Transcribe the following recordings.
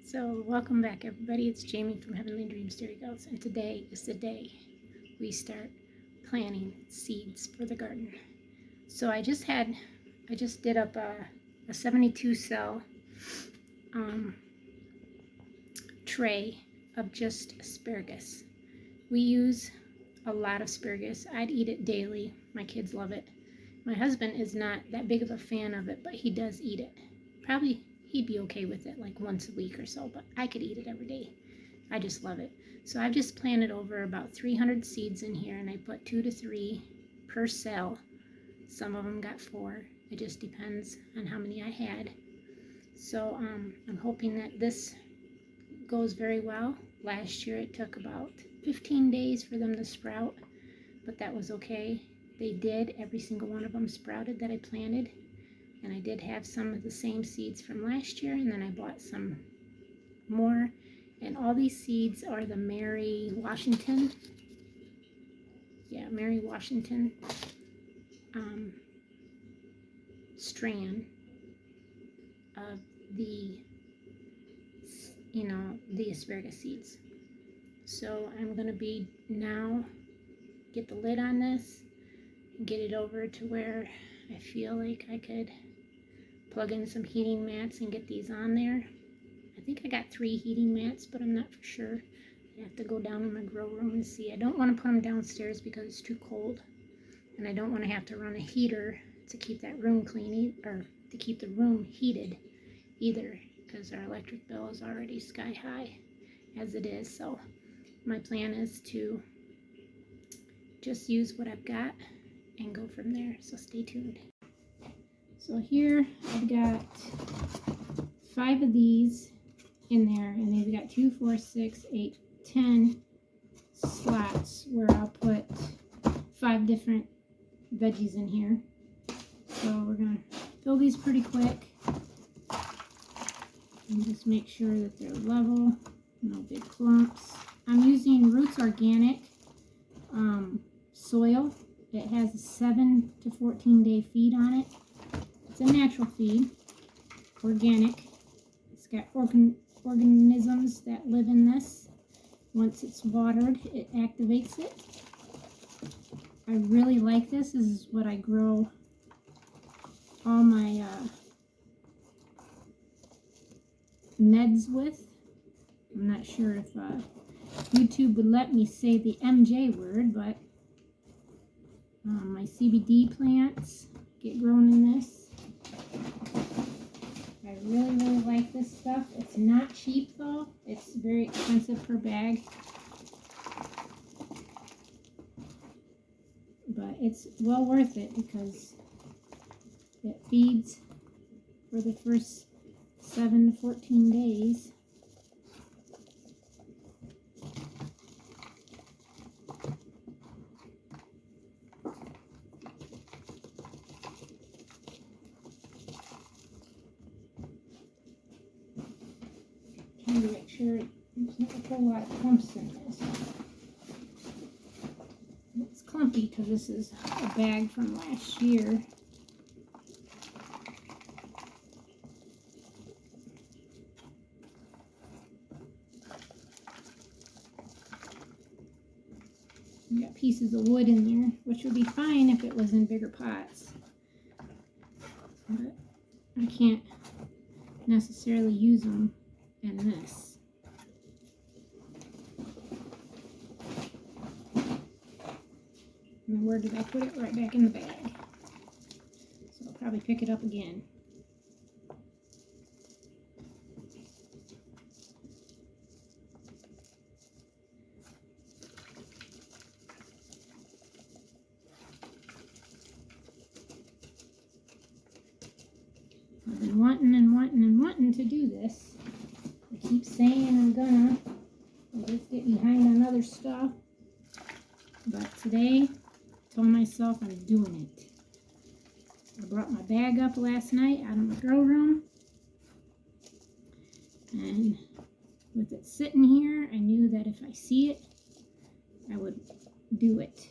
So welcome back everybody, it's Jamie from Heavenly Dreams Dairy Goats, and today is the day we start planting seeds for the garden. So I just did up a 72 cell tray of just asparagus. We use a lot of asparagus. I'd eat it daily. My kids love it. My husband is not that big of a fan of it, but he does eat it. Probably he'd be okay with it like once a week or so, but I could eat it every day. I just love it. So I've just planted over about 300 seeds in here, and I put 2 to 3 per cell. Some of them got 4. It just depends on how many I had. So I'm hoping that this goes very well. Last year it took about 15 days for them to sprout, but that was okay. They did. Every single one of them sprouted that I planted. And I did have some of the same seeds from last year, and then I bought some more. And all these seeds are the Mary Washington. Yeah, Mary Washington strand of the, the asparagus seeds. So I'm going to be now get the lid on this and get it over to where I feel like I could plug in some heating mats and get these on there. I think I got 3 heating mats, but I'm not for sure. I have to go down in my grow room and see. I don't want to put them downstairs because it's too cold, and I don't want to have to run a heater to keep that room clean, or to keep the room heated either, because our electric bill is already sky high as it is. So my plan is to just use what I've got and go from there, so stay tuned. So here I've got 5 of these in there, and they've got 2, 4, 6, 8, 10 slots where I'll put 5 different veggies in here. So we're gonna fill these pretty quick and just make sure that they're level, no big clumps. I'm using Roots Organic soil. It has a 7 to 14 day feed on it. It's a natural feed, organic. It's got organisms that live in this. Once it's watered, it activates it. I really like this. This is what I grow all my meds with. I'm not sure if YouTube would let me say the MJ word, but my CBD plants get grown in this. I really like this stuff. It's not cheap though. It's very expensive per bag. But it's well worth it because it feeds for the first 7 to 14 days. Trying to make sure there's not a whole lot of clumps in this. It's clumpy because this is a bag from last year. We got pieces of wood in there, which would be fine if it was in bigger pots. But I can't necessarily use them in this. And where did I put it? Right back in the bag. So I'll probably pick it up again. I've been wanting to do this. I keep saying I'm gonna. I just get behind on other stuff. But today, I told myself I'm doing it. I brought my bag up last night out of my grow room. And with it sitting here, I knew that if I see it, I would do it.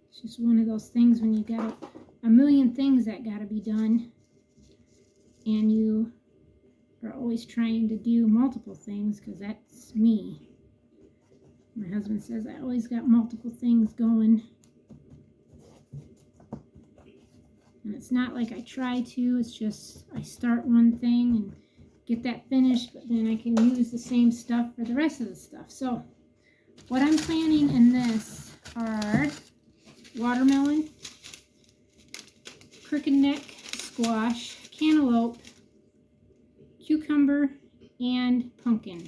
It's just one of those things when you got a million things that gotta be done. and you are always trying to do multiple things, because that's me. My husband says I always got multiple things going. And it's not like I try to, it's just I start one thing and get that finished, but then I can use the same stuff for the rest of the stuff. So what I'm planting in this are watermelon, crooked neck squash, cantaloupe, cucumber, and pumpkin.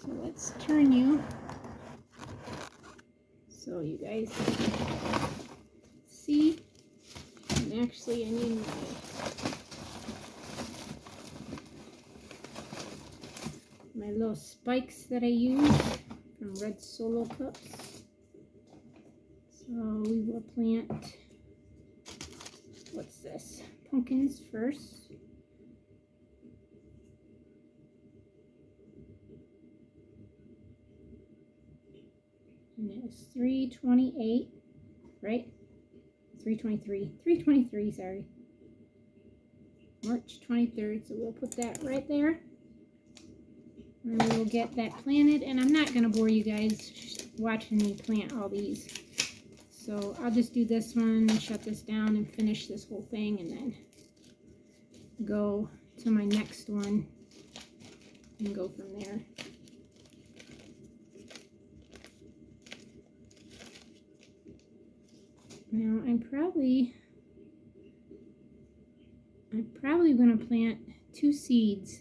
So let's turn you so you guys see. And actually I need my little spikes that I use from Red Solo Cups. So we will plant, what's this? Pumpkins first. And it was 328, right? 323, sorry. March 23rd, so we'll put that right there. And we will get that planted, and I'm not going to bore you guys watching me plant all these. So I'll just do this one, shut this down, and finish this whole thing, and then go to my next one and go from there. Now I'm probably going to plant 2 seeds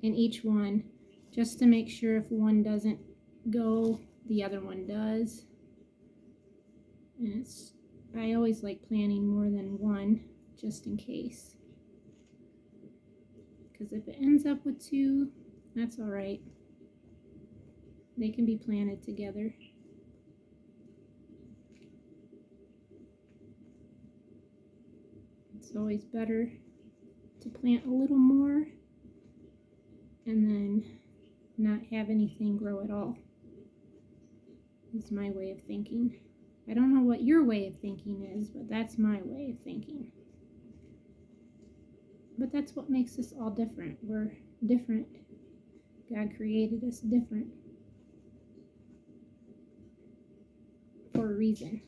in each one, just to make sure if one doesn't go, the other one does. And I always like planting more than one, just in case. Because if it ends up with 2, that's all right. They can be planted together. It's always better to plant a little more and then not have anything grow at all. Is my way of thinking. I don't know what your way of thinking is, but that's my way of thinking. But that's what makes us all different. We're different. God created us different for a reason.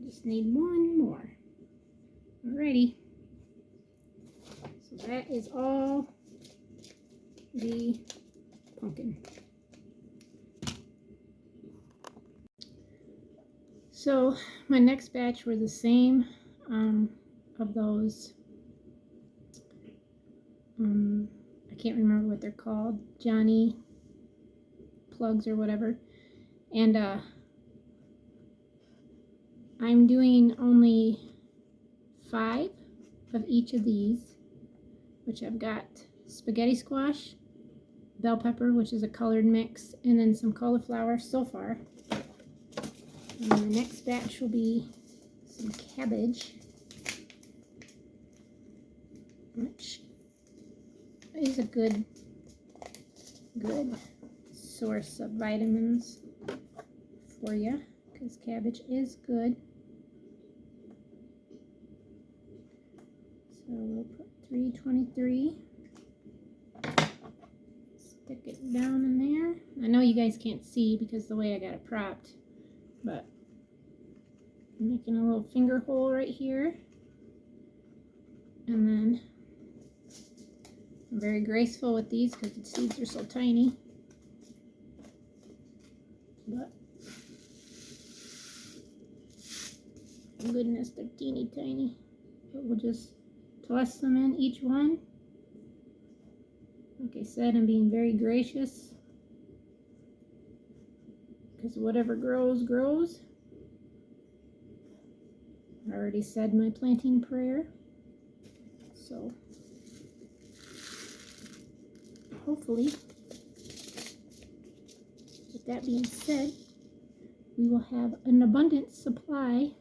Just need one more. Alrighty. So that is all the pumpkin. So my next batch were the same of those. I can't remember what they're called, Johnny plugs or whatever. And I'm doing only 5 of each of these, which I've got spaghetti squash, bell pepper, which is a colored mix, and then some cauliflower so far. And the next batch will be some cabbage, which is a good source of vitamins for you, because cabbage is good. So we'll put 323. Stick it down in there. I know you guys can't see because the way I got it propped, but I'm making a little finger hole right here. And then I'm very graceful with these because the seeds are so tiny. But oh goodness, they're teeny tiny. But we'll just toss them in each one. Like I said, I'm being very gracious because whatever grows, grows. I already said my planting prayer. So hopefully, with that being said, we will have an abundant supply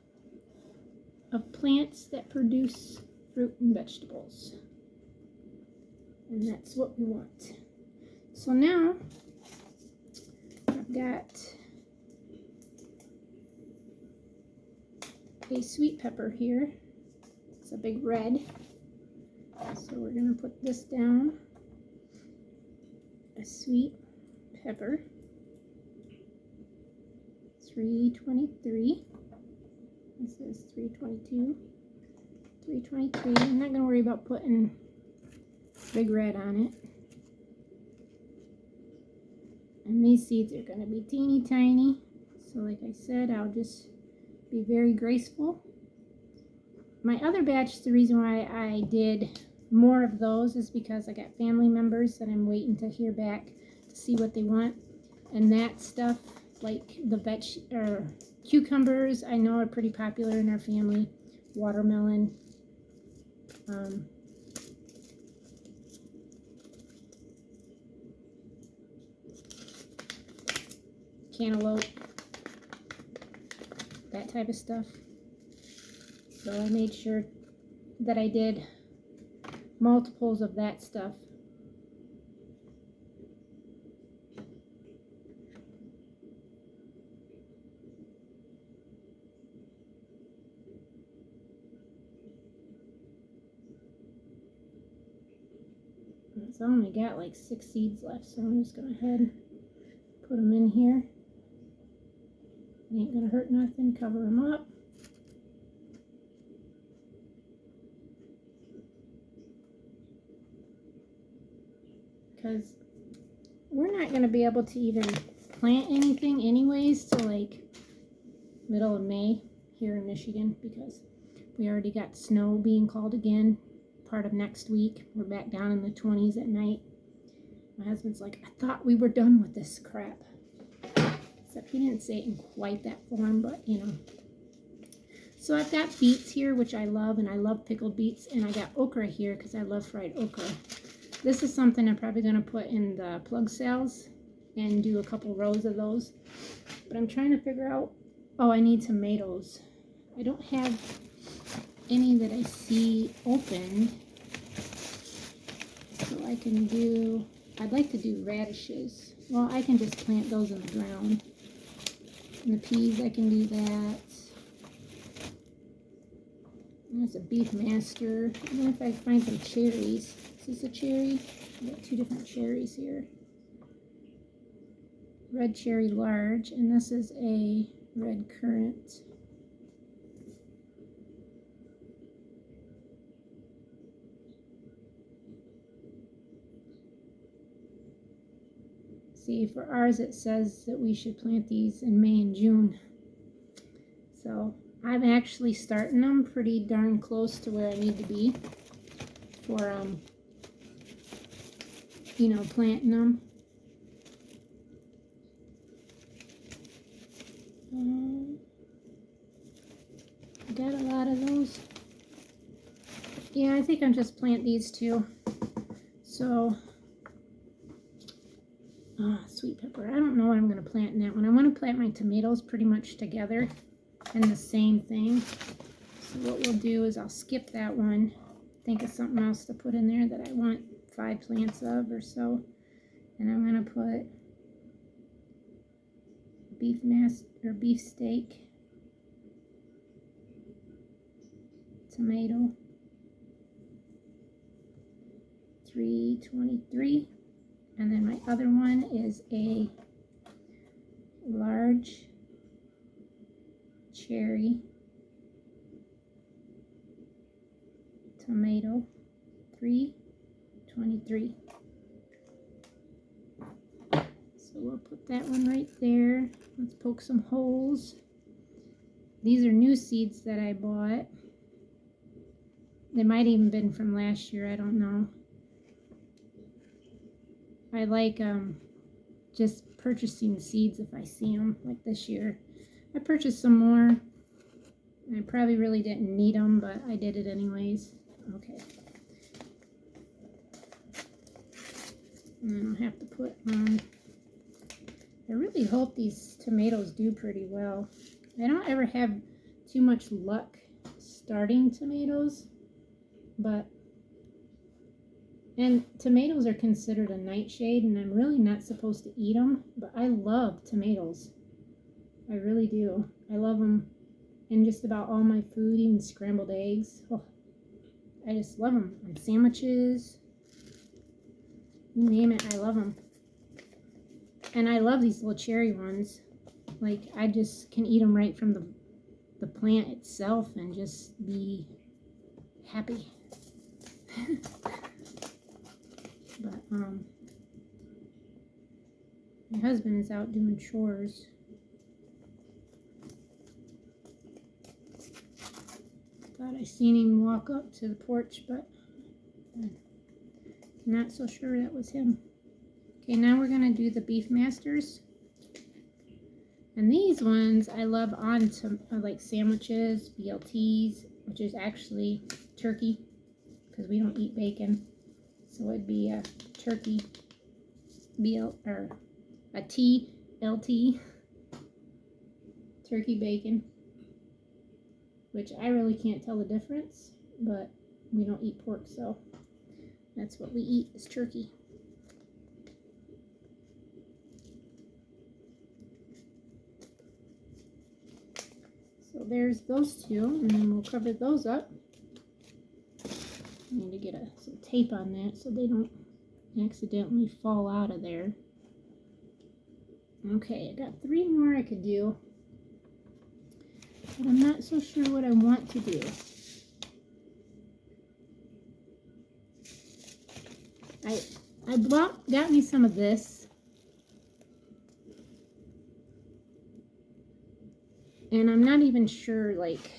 of plants that produce fruit and vegetables. And that's what we want. So now I've got a sweet pepper here. It's a big red. So we're going to put this down. A sweet pepper. 323. This is 322. 323. I'm not going to worry about putting big red on it. And these seeds are going to be teeny tiny. So like I said, I'll just be very graceful. My other batch, the reason why I did more of those is because I got family members that I'm waiting to hear back to see what they want. And that stuff, like the cucumbers, I know are pretty popular in our family. Watermelon. Cantaloupe, that type of stuff. So I made sure that I did multiples of that stuff. So I only got like 6 seeds left, so I'm just going to head and put them in here. It ain't going to hurt nothing. Cover them up. Because we're not going to be able to even plant anything anyways till like middle of May here in Michigan, because we already got snow being called again part of next week. We're back down in the 20s at night. My husband's like, I thought we were done with this crap. Except he didn't say it in quite that form, but you know. So I've got beets here, which I love, and I love pickled beets, and I got okra here because I love fried okra. This is something I'm probably going to put in the plug sales and do a couple rows of those. But I'm trying to figure out, oh, I need tomatoes. I don't have any that I see opened. So I can do, I'd like to do radishes. Well, I can just plant those in the ground. And the peas, I can do that. There's a beef master. I don't know if I find some cherries. Is this a cherry? I've got 2 different cherries here. Red cherry large, and this is a red currant. See, for ours it says that we should plant these in May and June. So I'm actually starting them pretty darn close to where I need to be for, you know, planting them. Got a lot of those. Yeah, I think I'm just plant these 2. So, sweet pepper. I don't know what I'm going to plant in that one. I want to plant my tomatoes pretty much together in the same thing. So what we'll do is I'll skip that one. Think of something else to put in there that I want 5 plants of or so. And I'm going to put beef steak, tomato, 323. And then my other one is a large cherry tomato, 323. So we'll put that one right there. Let's poke some holes. These are new seeds that I bought. They might even been from last year, I don't know. I like just purchasing seeds if I see them, like this year. I purchased some more. I probably really didn't need them, but I did it anyways. Okay. And then I'll have to put I really hope these tomatoes do pretty well. I don't ever have too much luck starting tomatoes, but And tomatoes are considered a nightshade, and I'm really not supposed to eat them, but I love tomatoes. I really do. I love them in just about all my food, even scrambled eggs. Oh, I just love them on sandwiches. You name it, I love them. And I love these little cherry ones. Like, I just can eat them right from the plant itself and just be happy. But, my husband is out doing chores. Thought I seen him walk up to the porch, but I'm not so sure that was him. Okay, now we're gonna do the beef masters. And these ones I love on to like sandwiches, BLTs, which is actually turkey, because we don't eat bacon. So it'd be a turkey BL or a TLT, turkey bacon, which I really can't tell the difference, but we don't eat pork, so that's what we eat is turkey. So there's those two, and then we'll cover those up. I need to get some tape on that so they don't accidentally fall out of there. Okay, I got 3 more I could do, but I'm not so sure what I want to do. I got me some of this, and I'm not even sure, like,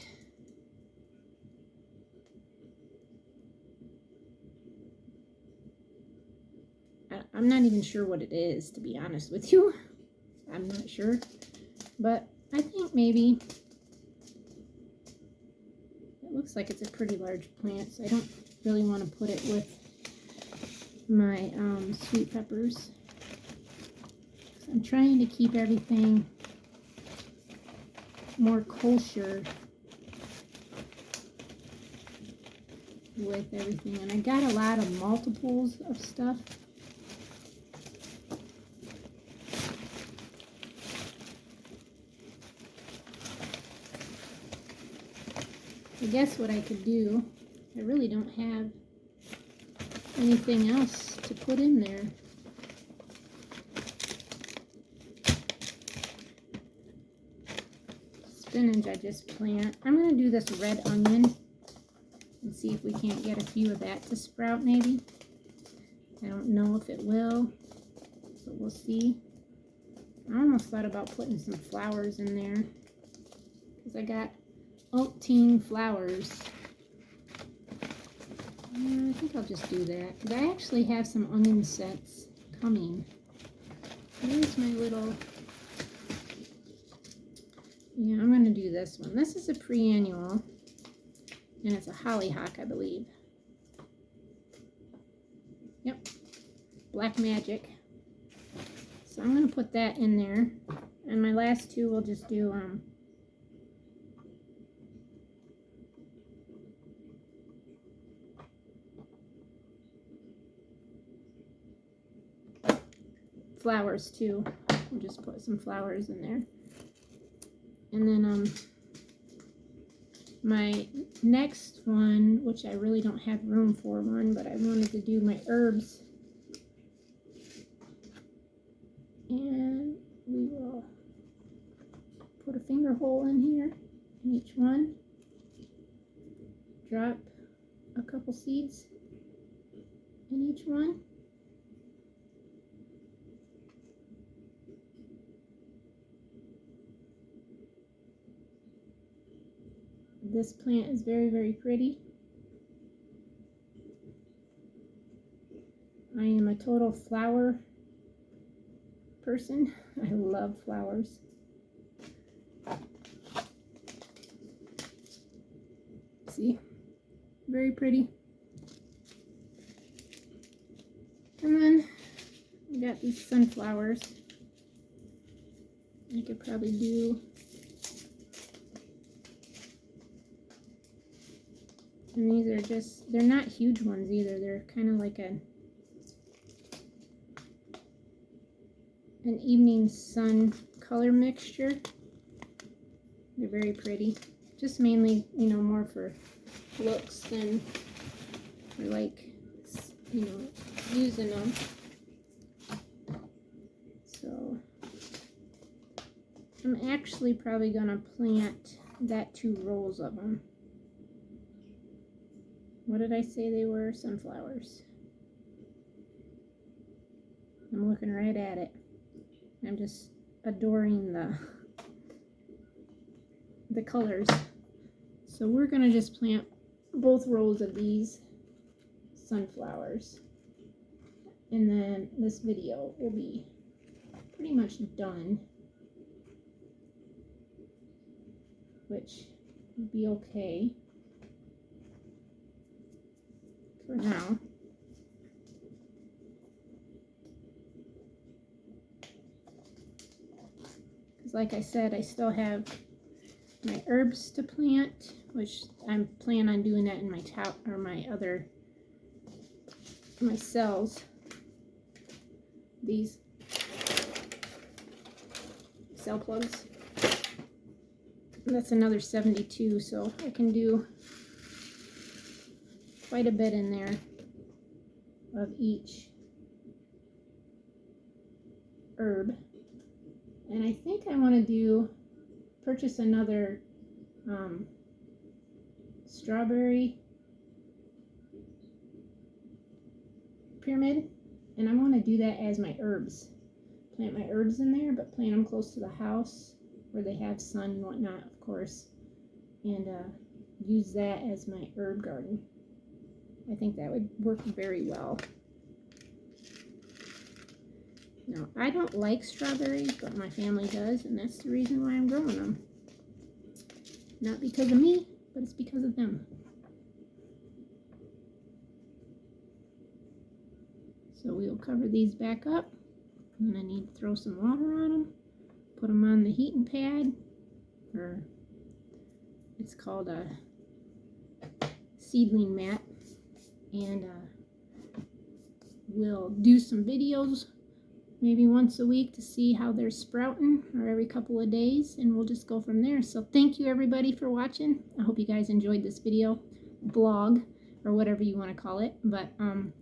I'm not even sure what it is, to be honest with you. I'm not sure, but I think maybe it looks like it's a pretty large plant, so I don't really want to put it with my sweet peppers. I'm trying to keep everything more kosher with everything, and I got a lot of multiples of stuff. I guess what I could do, I really don't have anything else to put in there. Spinach I just plant. I'm going to do this red onion and see if we can't get a few of that to sprout maybe. I don't know if it will, but we'll see. I almost thought about putting some flowers in there because I got 18 flowers. I think I'll just do that because I actually have some onion sets coming. Here's my little, yeah, I'm going to do this one. This is a pre-annual, and it's a hollyhock, I believe. Yep, Black Magic. So I'm going to put that in there, and my last two will just do flowers too. We'll just put some flowers in there. And then my next one, which I really don't have room for one, but I wanted to do my herbs. And we will put a finger hole in here in each one. Drop a couple seeds in each one. This plant is very, very pretty. I am a total flower person. I love flowers. See? Very pretty. And then we got these sunflowers. I could probably do And these are just, they're not huge ones either. They're kind of like an evening sun color mixture. They're very pretty. Just mainly, you know, more for looks than for like, you know, using them. So I'm actually probably gonna plant that 2 rows of them. What did I say they were? Sunflowers. I'm looking right at it. I'm just adoring the colors. So we're gonna just plant both rows of these sunflowers, and then this video will be pretty much done, which will be okay for now. Because like I said, I still have my herbs to plant, which I'm planning on doing that in my top or my cells. These cell plugs. And that's another 72, so I can do quite a bit in there of each herb. And I think I want to purchase another strawberry pyramid, and I want to do that as my herbs. Plant my herbs in there, but plant them close to the house where they have sun and whatnot, of course, and use that as my herb garden. I think that would work very well. Now, I don't like strawberries, but my family does, and that's the reason why I'm growing them. Not because of me, but it's because of them. So we'll cover these back up, and I need to throw some water on them, put them on the heating pad, or it's called a seedling mat, and we'll do some videos maybe once a week to see how they're sprouting, or every couple of days, and we'll just go from there. So thank you everybody for watching. I hope you guys enjoyed this video, blog, or whatever you want to call it, but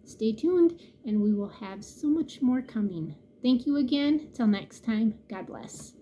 stay tuned and we will have so much more coming. Thank you again. Till next time, God bless.